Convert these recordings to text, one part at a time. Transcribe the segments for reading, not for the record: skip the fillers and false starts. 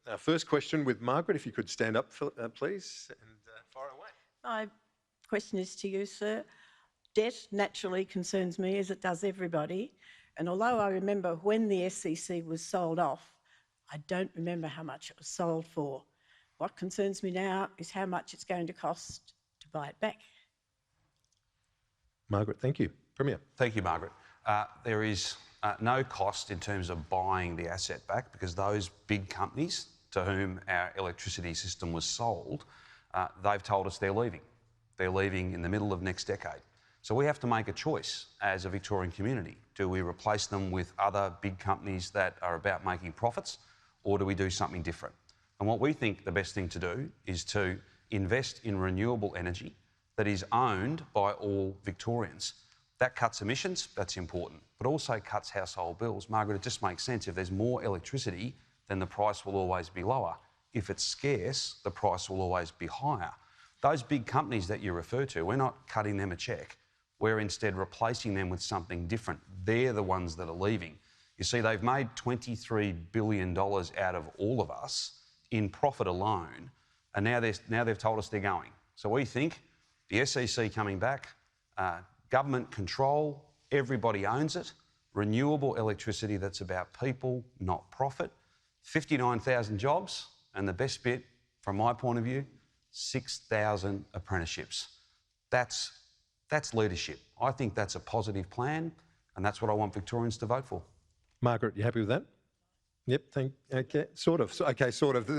Our first question with Margaret, if you could stand up, please, and fire away. My question is to you, sir. Debt naturally concerns me, as it does everybody. And although I remember when the SCC was sold off, I don't remember how much it was sold for. What concerns me now is how much it's going to cost to buy it back. Margaret, thank you. Premier. Thank you, Margaret. There is no cost in terms of buying the asset back, because those big companies to whom our electricity system was sold, they've told us they're leaving. They're leaving in the middle of next decade. So we have to make a choice as a Victorian community. Do we replace them with other big companies that are about making profits, or do we do something different? And what we think the best thing to do is to invest in renewable energy that is owned by all Victorians. That cuts emissions, that's important, but also cuts household bills. Margaret, it just makes sense. If there's more electricity, then the price will always be lower. If it's scarce, the price will always be higher. Those big companies that you refer to, we're not cutting them a cheque. We're instead replacing them with something different. They're the ones that are leaving. You see, they've made $23 billion out of all of us in profit alone, and now they've told us they're going. So we think the SEC coming back, government control, everybody owns it, renewable electricity that's about people, not profit, 59,000 jobs, and the best bit, from my point of view, 6,000 apprenticeships. That's leadership. I think that's a positive plan, and that's what I want Victorians to vote for. Margaret, you happy with that? Yep. Okay. Sort of. Okay. Sort of.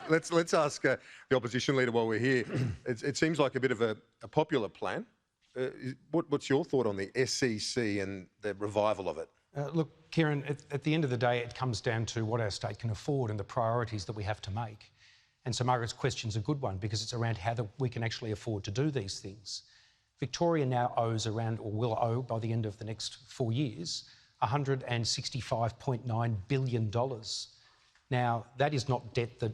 Let's ask the opposition leader while we're here. It seems like a bit of a popular plan. What's your thought on the SCC and the revival of it? Look, Kieran, at the end of the day, it comes down to what our state can afford and the priorities that we have to make. And so Margaret's question's a good one, because it's around how we can actually afford to do these things. Victoria now owes around, or will owe by the end of the next 4 years, $165.9 billion. Now, that is not debt that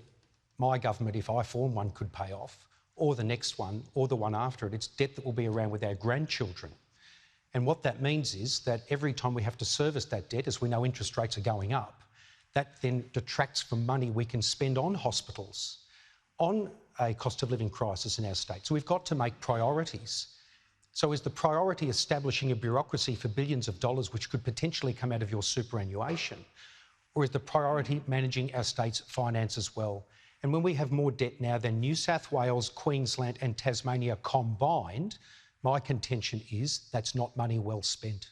my government, if I form one, could pay off, or the next one, or the one after it. It's debt that will be around with our grandchildren. And what that means is that every time we have to service that debt, as we know interest rates are going up, that then detracts from money we can spend on hospitals, on a cost of living crisis in our state. So we've got to make priorities. So is the priority establishing a bureaucracy for billions of dollars which could potentially come out of your superannuation? Or is the priority managing our state's finances well? And when we have more debt now than New South Wales, Queensland and Tasmania combined, my contention is that's not money well spent.